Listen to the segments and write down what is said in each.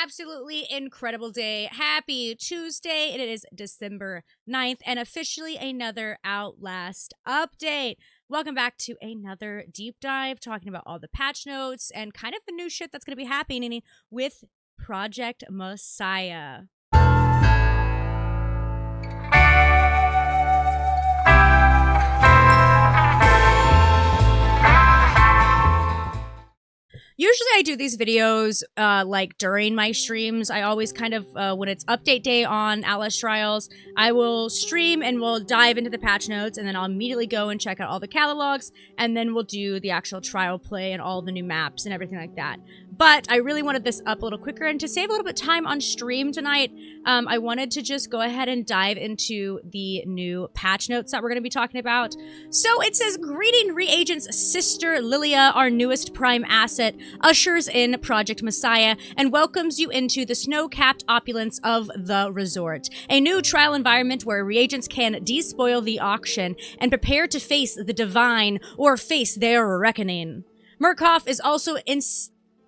absolutely incredible day. Happy Tuesday. It is December 9th and officially another Outlast update. Welcome back to another deep dive talking about all the patch notes and kind of the new shit that's going to be happening with Project Messiah. Usually I do these videos like during my streams. I always kind of, when it's update day on Outlast Trials, I will stream and we'll dive into the patch notes and then I'll immediately go and check out all the catalogs and then we'll do the actual trial play and all the new maps and everything like that. But I really wanted this up a little quicker and to save a little bit of time on stream tonight, I wanted to just go ahead and dive into the new patch notes that we're going to be talking about. So it says, greeting reagents sister Lilia, our newest prime asset, ushers in Project Messiah and welcomes you into the snow-capped opulence of the resort. A new trial environment where reagents can despoil the auction and prepare to face the divine or face their reckoning. Murkoff is also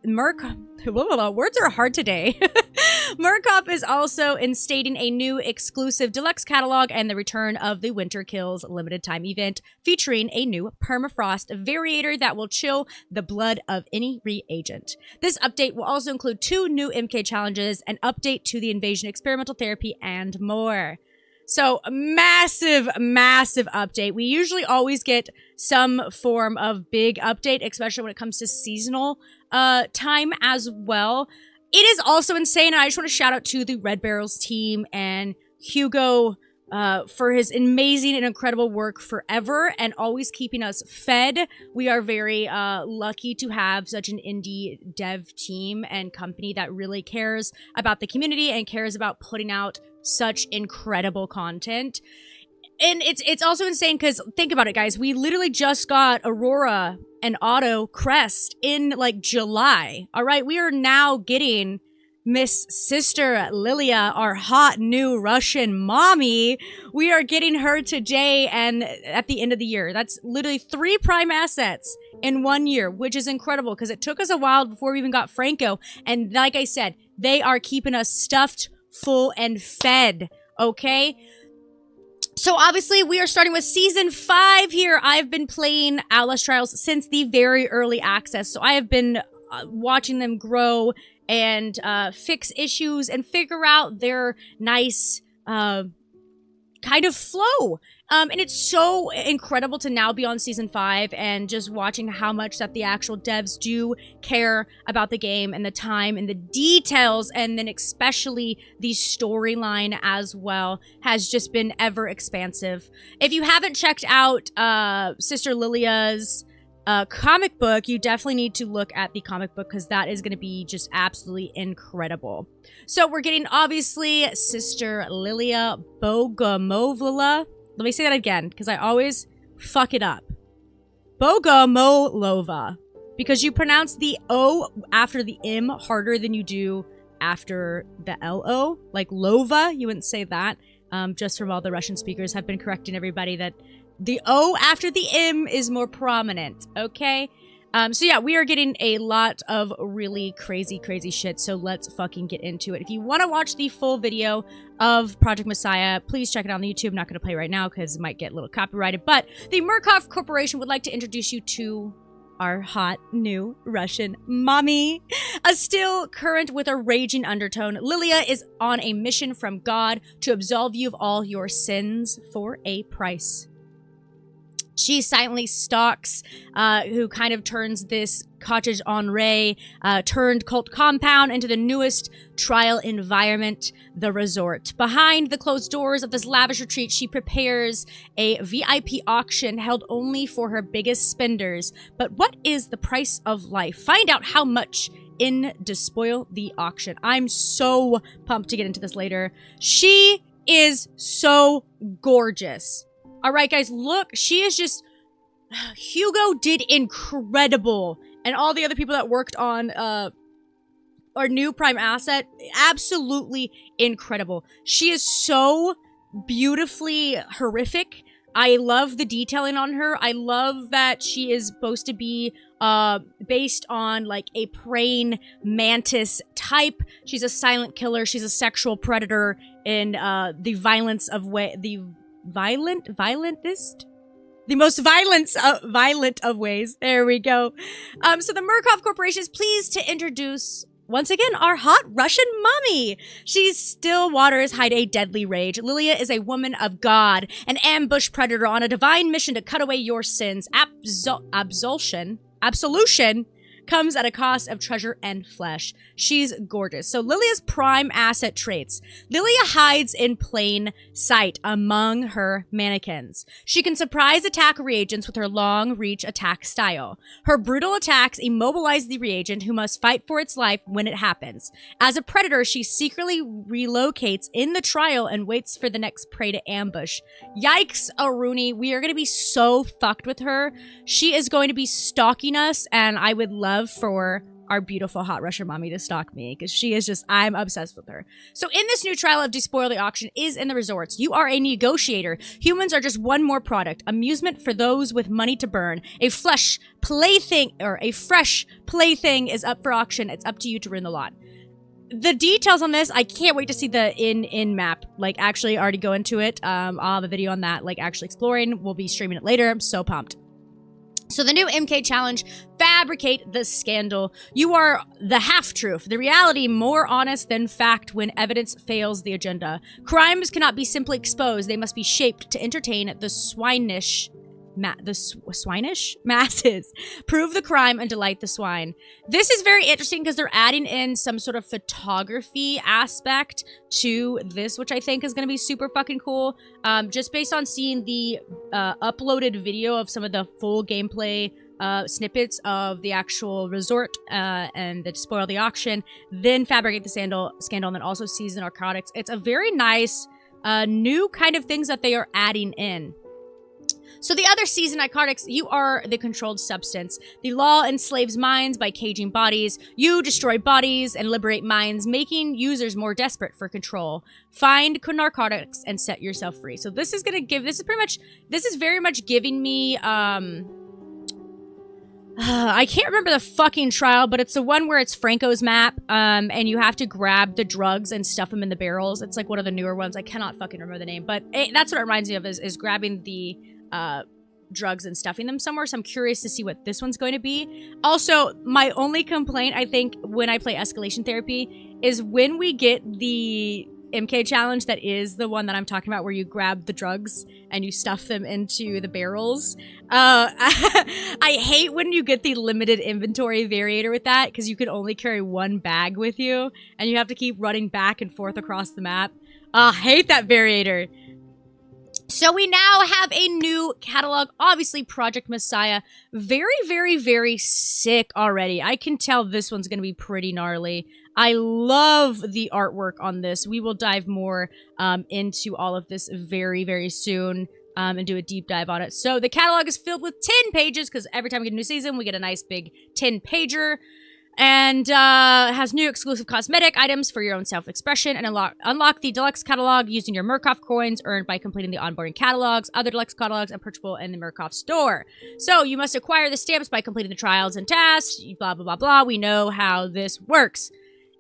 words are hard today. Murkoff is also instating a new exclusive deluxe catalog and the return of the Winter Kills limited time event featuring a new permafrost variator that will chill the blood of any reagent. This update will also include 2 new MK challenges, an update to the invasion experimental therapy, and more. So, massive, massive update. We usually always get some form of big update, especially when it comes to seasonal time as well. It is also insane. I just want to shout out to the Red Barrels team and Hugo for his amazing and incredible work forever and always keeping us fed. We are very lucky to have such an indie dev team and company that really cares about the community and cares about putting out such incredible content. And it's also insane because think about it, guys. We literally just got Aurora and Auto Crest in like July. All right, we are now getting Miss Sister Lilia, our hot new Russian mommy. We are getting her today and at the end of the year. That's literally 3 prime assets in 1 year, which is incredible because it took us a while before we even got Franco. And like I said, they are keeping us stuffed, full, and fed. Okay. So obviously we are starting with season 5 here. I've been playing Outlast Trials since the very early access. So I have been watching them grow and fix issues and figure out their nice kind of flow. And it's so incredible to now be on season 5 and just watching how much that the actual devs do care about the game and the time and the details, and then especially the storyline as well has just been ever expansive. If you haven't checked out Sister Lilia's comic book, you definitely need to look at the comic book because that is going to be just absolutely incredible. So we're getting obviously Sister Lilia Bogomovla. Let me say that again, because I always fuck it up. Bogomolova. Because you pronounce the O after the M harder than you do after the L-O. Like Lova, you wouldn't say that. Just from all the Russian speakers have been correcting everybody that the O after the M is more prominent, okay? So yeah, we are getting a lot of really crazy, crazy shit, so let's fucking get into it. If you want to watch the full video of Project Messiah, please check it out on the YouTube. I'm not going to play right now because it might get a little copyrighted, but the Murkoff Corporation would like to introduce you to our hot new Russian mommy. Still current with a raging undertone, Lilia is on a mission from God to absolve you of all your sins for a price. She silently stalks, who kind of turns this cottage Henri turned cult compound into the newest trial environment, the resort. Behind the closed doors of this lavish retreat, she prepares a VIP auction held only for her biggest spenders. But what is the price of life? Find out how much in Despoil the Auction. I'm so pumped to get into this later. She is so gorgeous. All right, guys, look, she is just... Hugo did incredible. And all the other people that worked on our new prime asset, absolutely incredible. She is so beautifully horrific. I love the detailing on her. I love that she is supposed to be based on like a praying mantis type. She's a silent killer. She's a sexual predator in the most violent of ways. There we go. So the Murkoff Corporation is pleased to introduce, once again, our hot Russian mummy. She still waters hide a deadly rage. Lilia is a woman of God, an ambush predator on a divine mission to cut away your sins. Absolution comes at a cost of treasure and flesh. She's gorgeous. So Lilia's prime asset traits. Lilia hides in plain sight among her mannequins. She can surprise attack reagents with her long reach attack style. Her brutal attacks immobilize the reagent, who must fight for its life when it happens. As a predator, she secretly relocates in the trial and waits for the next prey to ambush. Yikes, Aruni. We are going to be so fucked with her. She is going to be stalking us, and I would love for our beautiful hot Russian mommy to stalk me, because she is just, I'm obsessed with her. So in this new trial of Despoil the Auction is in the resorts. You are a negotiator. Humans are just one more product. Amusement for those with money to burn. A fresh plaything is up for auction. It's up to you to win the lot. The details on this, I can't wait to see the in map, like actually already go into it. I'll have a video on that, like actually exploring. We'll be streaming it later. I'm so pumped. So the new MK challenge, fabricate the scandal. You are the half-truth, the reality more honest than fact when evidence fails the agenda. Crimes cannot be simply exposed. They must be shaped to entertain the swinish masses. Prove the crime and delight the swine. This is very interesting because they're adding in some sort of photography aspect to this, which I think is going to be super fucking cool. Just based on seeing the uploaded video of some of the full gameplay snippets of the actual resort and the Spoil the Auction, then fabricate the scandal, and then also season narcotics. It's a very nice new kind of things that they are adding in. So the other season narcotics, you are the controlled substance. The law enslaves minds by caging bodies. You destroy bodies and liberate minds, making users more desperate for control. Find narcotics and set yourself free. So this is very much giving me, I can't remember the fucking trial, but it's the one where it's Franco's map, and you have to grab the drugs and stuff them in the barrels. It's like one of the newer ones. I cannot fucking remember the name, but that's what it reminds me of, is grabbing the drugs and stuffing them somewhere. So I'm curious to see what this one's going to be. Also, my only complaint, I think, when I play Escalation Therapy is when we get the MK challenge that is the one that I'm talking about, where you grab the drugs and you stuff them into the barrels. I hate when you get the limited inventory variator with that, because you can only carry one bag with you and you have to keep running back and forth across the map. I hate that variator. So we now have a new catalog. Obviously, Project Messiah. Very, very, very sick already. I can tell this one's going to be pretty gnarly. I love the artwork on this. We will dive more into all of this very, very soon and do a deep dive on it. So the catalog is filled with 10 pages, because every time we get a new season, we get a nice big 10-pager. And has new exclusive cosmetic items for your own self-expression, and unlock the deluxe catalog using your Murkoff coins earned by completing the onboarding catalogs. Other deluxe catalogs are purchasable in the Murkoff store. So you must acquire the stamps by completing the trials and tasks, blah, blah, blah, blah. We know how this works.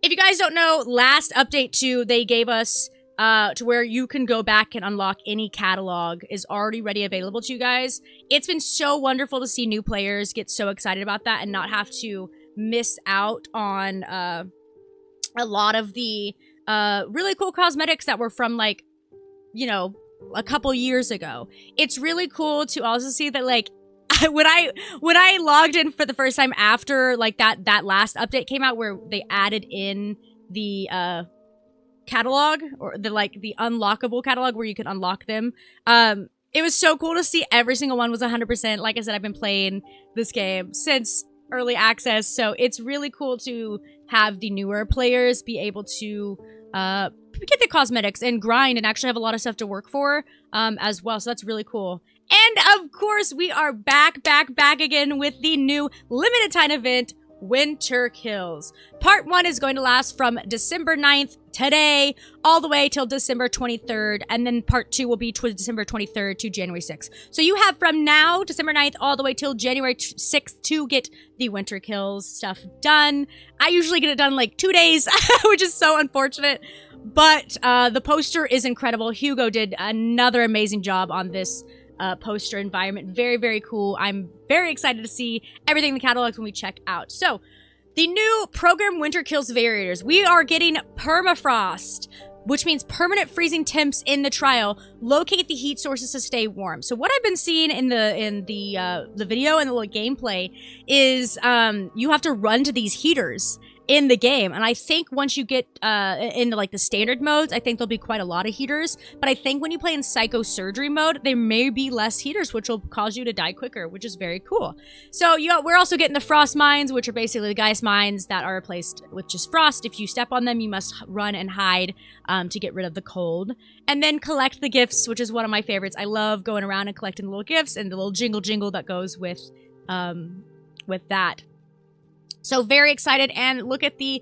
If you guys don't know, last update 2, they gave us to where you can go back and unlock any catalog is already ready, available to you guys. It's been so wonderful to see new players get so excited about that and not have to miss out on a lot of the really cool cosmetics that were from, like, you know, a couple years ago. It's really cool to also see that, like, when I logged in for the first time after, like, that last update came out, where they added in the catalog, or the unlockable catalog where you can unlock them. It was so cool to see every single one was 100%. Like I said, I've been playing this game since early access, so it's really cool to have the newer players be able to get the cosmetics and grind and actually have a lot of stuff to work for as well. So that's really cool. And of course, we are back again with the new limited time event, Winter Kills. Part 1 is going to last from December 9th today all the way till December 23rd, and then part 2 will be December 23rd to January 6th. So you have from now, December 9th, all the way till January 6th to get the Winter Kills stuff done. I usually get it done in like 2 days, which is so unfortunate. But the poster is incredible. Hugo did another amazing job on this poster environment. Very, very cool. I'm very excited to see everything in the catalogs when we check out. So, the new program Winter Kills variators. We are getting permafrost, which means permanent freezing temps in the trial. Locate the heat sources to stay warm. So what I've been seeing in the video and the little gameplay is you have to run to these heaters in the game, and I think once you get into like the standard modes, I think there'll be quite a lot of heaters, but I think when you play in psychosurgery mode, there may be less heaters, which will cause you to die quicker, which is very cool. So we're also getting the frost mines, which are basically the Geist mines that are replaced with just frost. If you step on them, you must run and hide to get rid of the cold. And then collect the gifts, which is one of my favorites. I love going around and collecting the little gifts and the little jingle that goes with that. So very excited, and look at the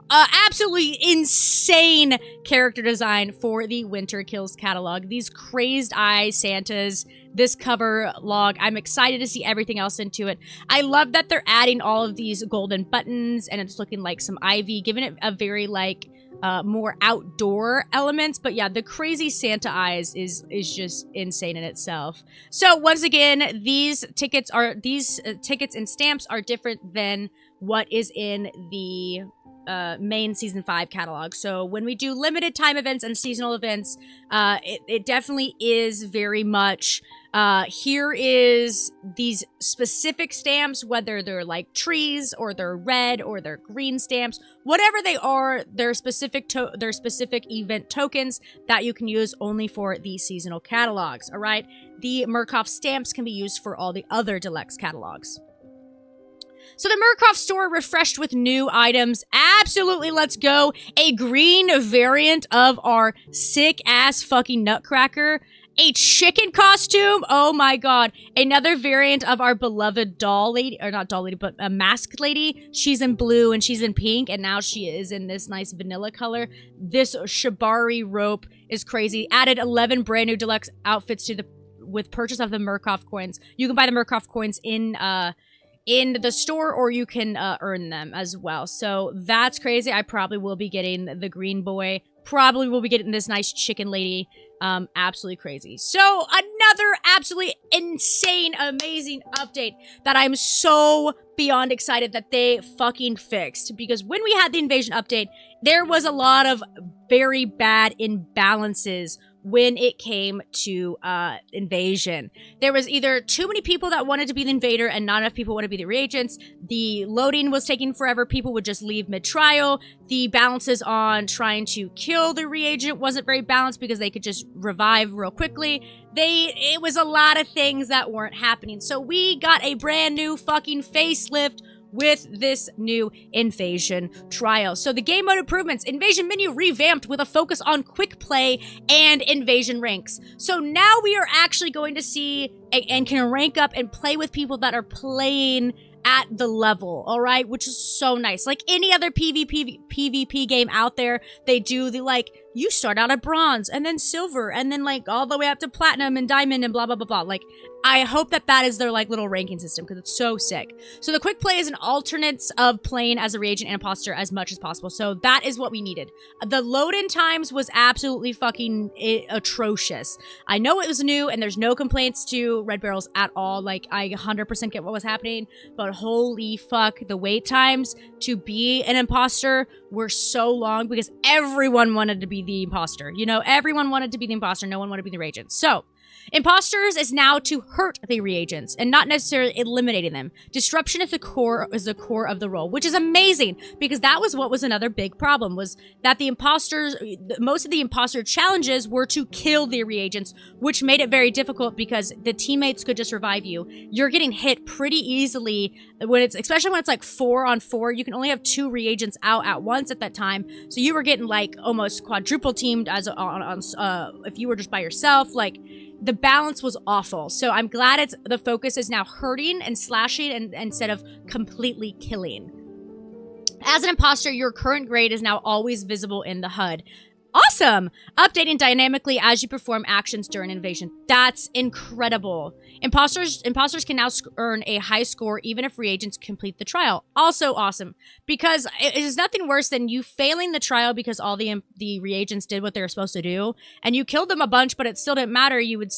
absolutely insane character design for the Winter Kills catalog. These crazed eye Santas, this cover log. I'm excited to see everything else into it. I love that they're adding all of these golden buttons, and it's looking like some ivy, giving it a very like more outdoor elements. But yeah, the crazy Santa eyes is just insane in itself. So once again, these tickets and stamps are different than what is in the main season 5 catalog. So when we do limited time events and seasonal events, it definitely is very much here is these specific stamps, whether they're like trees or they're red or they're green stamps, whatever they are, they're specific event tokens that you can use only for the seasonal catalogs. All right, the Murkoff stamps can be used for all the other deluxe catalogs. So the Murkoff store refreshed with new items. Absolutely, let's go. A green variant of our sick-ass fucking Nutcracker. A chicken costume. Oh my god. Another variant of our beloved doll lady. Or not doll lady, but a masked lady. She's in blue and she's in pink. And now she is in this nice vanilla color. This Shibari rope is crazy. Added 11 brand new deluxe outfits to with purchase of the Murkoff coins. You can buy the Murkoff coins in the store, or you can earn them as well. So that's crazy. I probably will be getting the green boy. Probably will be getting this nice chicken lady. Absolutely crazy. So another absolutely insane, amazing update that I'm so beyond excited that they fucking fixed. Because when we had the invasion update, there was a lot of very bad imbalances when it came to invasion. There was either too many people that wanted to be the invader and not enough people wanted to be the reagents. The loading was taking forever. People would just leave mid-trial. The balances on trying to kill the reagent wasn't very balanced because they could just revive real quickly. It was a lot of things that weren't happening. So we got a brand new fucking facelift with this new invasion trial. So the game mode improvements, invasion menu revamped with a focus on quick play and invasion ranks. So now we are actually going to see and can rank up and play with people that are playing at the level, all right, which is so nice. Like any other PvP game out there, they do the like, you start out at bronze and then silver and then like all the way up to platinum and diamond and blah, blah, blah, blah. Like, I hope that is their like little ranking system because it's so sick. So the quick play is an alternates of playing as a reagent and imposter as much as possible. So that is what we needed. The load-in times was absolutely fucking atrocious. I know it was new and there's no complaints to Red Barrels at all. Like, I 100% get what was happening, but holy fuck, the wait times to be an imposter were so long because everyone wanted to be the imposter. You know, everyone wanted to be the imposter. No one wanted to be the reagent. So imposters is now to hurt the reagents and not necessarily eliminating them. Disruption is the core of the role, which is amazing because that was what was another big problem, was that the imposters, most of the imposter challenges were to kill the reagents, which made it very difficult because the teammates could just revive you. You're getting hit pretty easily especially when it's like 4 on 4. You can only have 2 reagents out at once at that time. So you were getting like almost quadruple teamed if you were just by yourself. Like, the balance was awful. So I'm glad the focus is now hurting and slashing instead of completely killing. As an imposter, your current grade is now always visible in the HUD. Awesome! Updating dynamically as you perform actions during invasion. That's incredible. Imposters can now earn a high score even if reagents complete the trial. Also awesome, because it is nothing worse than you failing the trial because all the reagents did what they were supposed to do, and you killed them a bunch, but it still didn't matter. You would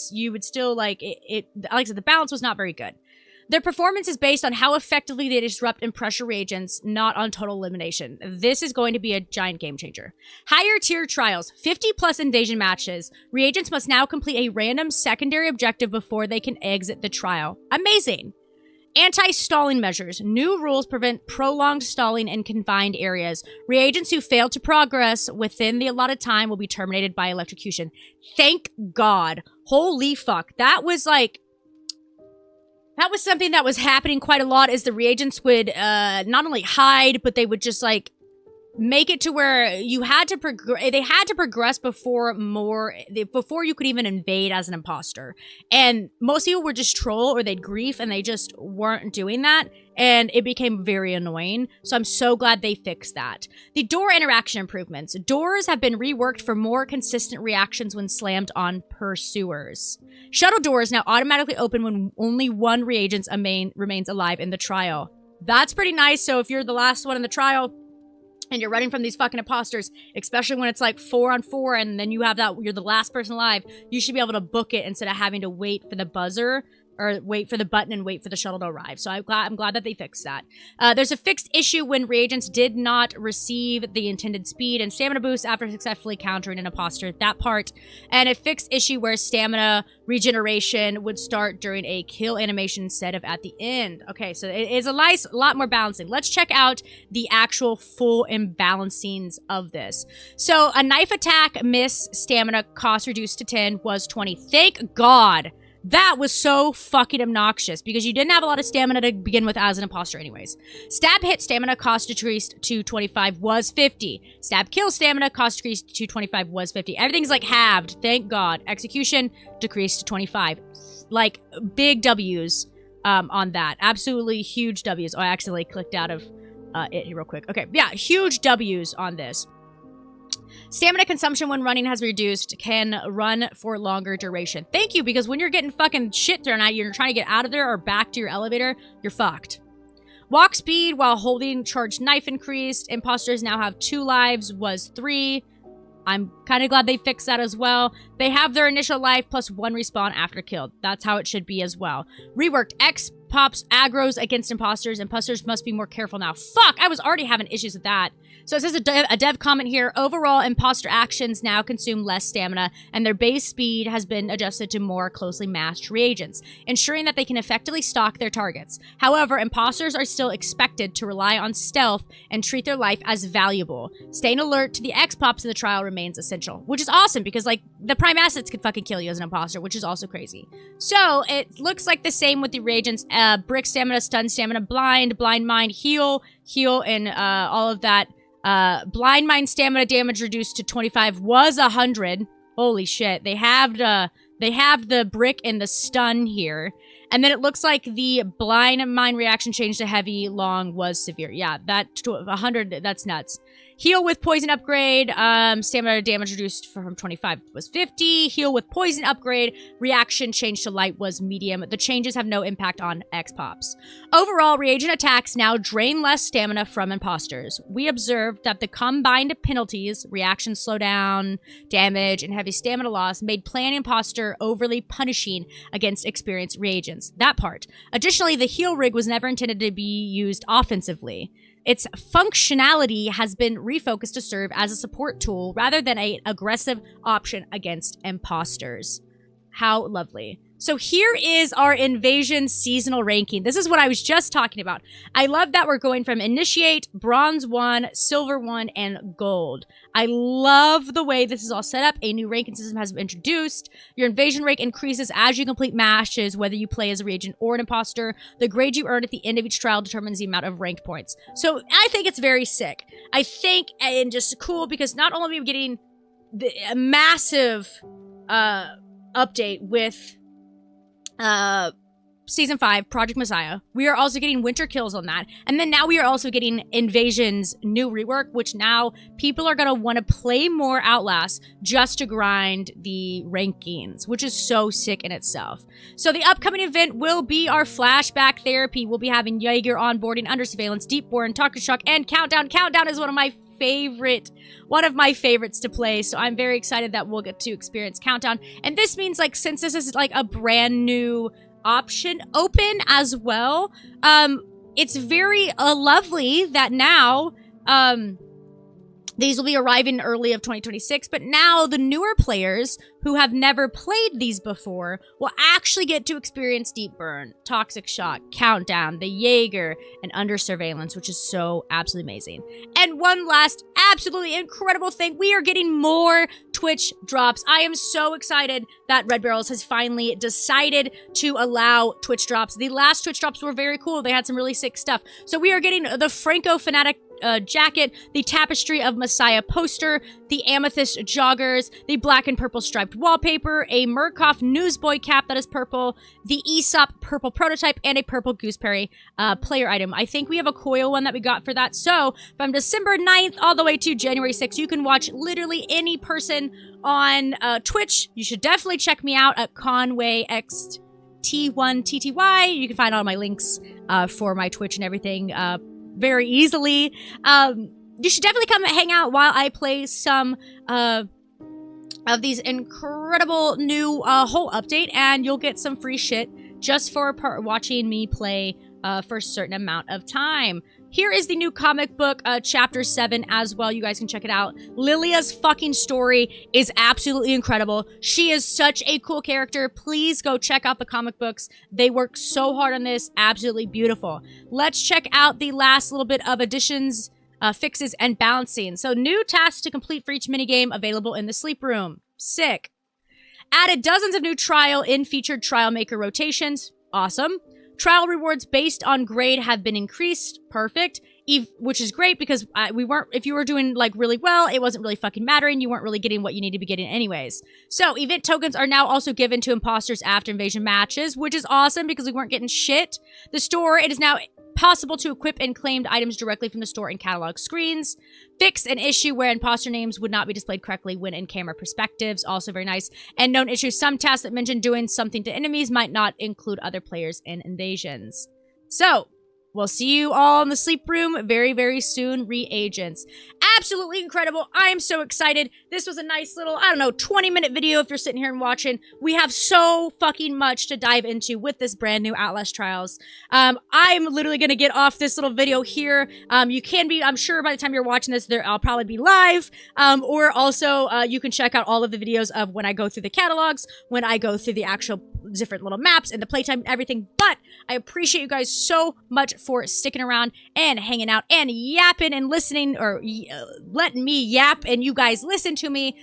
still like it. Like I said, the balance was not very good. Their performance is based on how effectively they disrupt and pressure reagents, not on total elimination. This is going to be a giant game changer. Higher tier trials, 50 plus invasion matches. Reagents must now complete a random secondary objective before they can exit the trial. Amazing. Anti-stalling measures. New rules prevent prolonged stalling in confined areas. Reagents who fail to progress within the allotted time will be terminated by electrocution. Thank God. Holy fuck. That was something that was happening quite a lot, is the reagents would not only hide, but they would just like make it to where you had to they had to progress before you could even invade as an imposter. And most people would just troll or they'd grief, and they just weren't doing that. And it became very annoying. So I'm so glad they fixed that. The door interaction improvements. Doors have been reworked for more consistent reactions when slammed on pursuers. Shuttle doors now automatically open when only one reagent remains alive in the trial. That's pretty nice. So if you're the last one in the trial and you're running from these fucking imposters, especially when it's like 4 on 4 and then you're the last person alive, you should be able to book it instead of having to wait for the buzzer or wait for the button and wait for the shuttle to arrive. So I'm glad that they fixed that. There's a fixed issue when reagents did not receive the intended speed and stamina boost after successfully countering an imposter. That part. And a fixed issue where stamina regeneration would start during a kill animation instead of at the end. Okay, so it is a lot more balancing. Let's check out the actual full imbalancings of this. So a knife attack miss stamina cost reduced to 10 was 20. Thank God. That was so fucking obnoxious because you didn't have a lot of stamina to begin with as an imposter anyways. Stab hit stamina cost decreased to 25 was 50. Stab kill stamina cost decreased to 25 was 50. Everything's like halved, thank God. Execution decreased to 25. Like big W's on that. Absolutely huge W's. Oh, I accidentally clicked out of it here real quick. Okay, yeah, huge W's on this. Stamina consumption when running has reduced, can run for longer duration. Thank you, because when you're getting fucking shit thrown at you, you're trying to get out of there or back to your elevator, you're fucked. Walk speed while holding charged knife increased. Imposters now have 2 lives, was 3. I'm kind of glad they fixed that as well. They have their initial life plus 1 respawn after killed. That's how it should be as well. Reworked X pops aggros against imposters. Imposters must be more careful now. Fuck, I was already having issues with that. So it says a dev comment here. Overall, imposter actions now consume less stamina, and their base speed has been adjusted to more closely matched reagents, ensuring that they can effectively stalk their targets. However, imposters are still expected to rely on stealth and treat their life as valuable. Staying alert to the X-Pops in the trial remains essential, which is awesome because, like, the prime assets could fucking kill you as an imposter, which is also crazy. So it looks like the same with the reagents. Brick stamina, stun stamina, blind mind, heal, and all of that. Blind mind stamina damage reduced to 25 was 100. Holy shit. They have the brick and the stun here. And then it looks like the blind mind reaction change to heavy long was severe. Yeah, that 100, that's nuts. Heal with poison upgrade, stamina damage reduced from 25 was 50. Heal with poison upgrade, reaction change to light was medium. The changes have no impact on X-Pops. Overall, reagent attacks now drain less stamina from imposters. We observed that the combined penalties, reaction slowdown, damage, and heavy stamina loss made playing imposter overly punishing against experienced reagents. That part. Additionally, the heal rig was never intended to be used offensively. Its functionality has been refocused to serve as a support tool rather than an aggressive option against imposters. How lovely. So here is our Invasion seasonal ranking. This is what I was just talking about. I love that we're going from Initiate, Bronze 1, Silver 1, and Gold. I love the way this is all set up. A new ranking system has been introduced. Your Invasion rank increases as you complete matches, whether you play as a reagent or an imposter. The grade you earn at the end of each trial determines the amount of ranked points. So I think it's very sick. I think, and just cool, because not only are we getting a massive update with Season 5, Project Messiah. We are also getting Winter Kills on that. And then now we are also getting Invasion's new rework, which now people are going to want to play more Outlast just to grind the rankings, which is so sick in itself. So the upcoming event will be our flashback therapy. We'll be having Jaeger onboarding, Under Surveillance, Deepborn, Talker Shock, and Countdown. Countdown is one of my favorites to play, so I'm very excited that we'll get to experience Countdown. And this means, like, since this is like a brand new option open as well, it's very lovely that now these will be arriving early of 2026, but now the newer players who have never played these before will actually get to experience Deep Burn, Toxic Shock, Countdown, the Jaeger, and Under Surveillance, which is so absolutely amazing. And one last absolutely incredible thing, we are getting more Twitch drops. I am so excited that Red Barrels has finally decided to allow Twitch drops. The last Twitch drops were very cool. They had some really sick stuff. So we are getting the Franco Fanatic jacket, the Tapestry of Messiah poster, the Amethyst joggers, the black and purple striped wallpaper, a Murkoff newsboy cap that is purple, the Aesop purple prototype, and a purple gooseberry player item. I think we have a coil one that we got for that. So from December 9th all the way to January 6th, you can watch literally any person on Twitch. You should definitely check me out at ConwayXT1TTY. You can find all my links for my Twitch and everything very easily. You should definitely come and hang out while I play some of these incredible new whole update, and you'll get some free shit just for watching me play for a certain amount of time. Here is the new comic book, chapter 7 as well. You guys can check it out. Lilia's fucking story is absolutely incredible. She is such a cool character. Please go check out the comic books. They work so hard on this. Absolutely beautiful. Let's check out the last little bit of additions, fixes, and balancing. So new tasks to complete for each minigame available in the sleep room. Sick. Added dozens of new trial in featured trial maker rotations. Awesome. Trial rewards based on grade have been increased. Perfect. Which is great because if you were doing like really well, it wasn't really fucking mattering. You weren't really getting what you need to be getting anyways. So event tokens are now also given to imposters after invasion matches, which is awesome because we weren't getting shit. The store, it is now possible to equip and claimed items directly from the store and catalog screens. Fix an issue where imposter names would not be displayed correctly when in camera perspectives. Also very nice. And known issues, some tasks that mention doing something to enemies might not include other players in invasions. So we'll see you all in the sleep room very, very soon, reagents. Absolutely incredible. I am so excited. This was a nice little, I don't know, 20-minute video if you're sitting here and watching. We have so fucking much to dive into with this brand new Outlast Trials. I'm literally going to get off this little video here. You can be, I'm sure by the time you're watching this, I'll probably be live. Or also, you can check out all of the videos of when I go through the catalogs, when I go through the actual different little maps and the playtime and everything. But I appreciate you guys so much for sticking around and hanging out and yapping and listening, or letting me yap and you guys listen to me.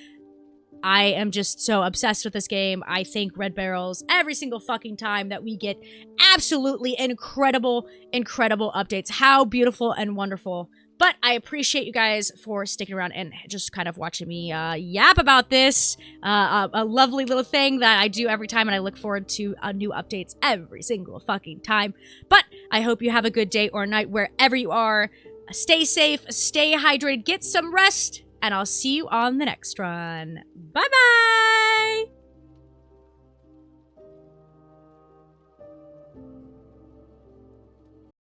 I am just so obsessed with this game. I thank Red Barrels every single fucking time that we get absolutely incredible, incredible updates. How beautiful and wonderful. But I appreciate you guys for sticking around and just kind of watching me yap about this. A lovely little thing that I do every time, and I look forward to new updates every single fucking time. But I hope you have a good day or night wherever you are. Stay safe, stay hydrated, get some rest, and I'll see you on the next one. Bye-bye!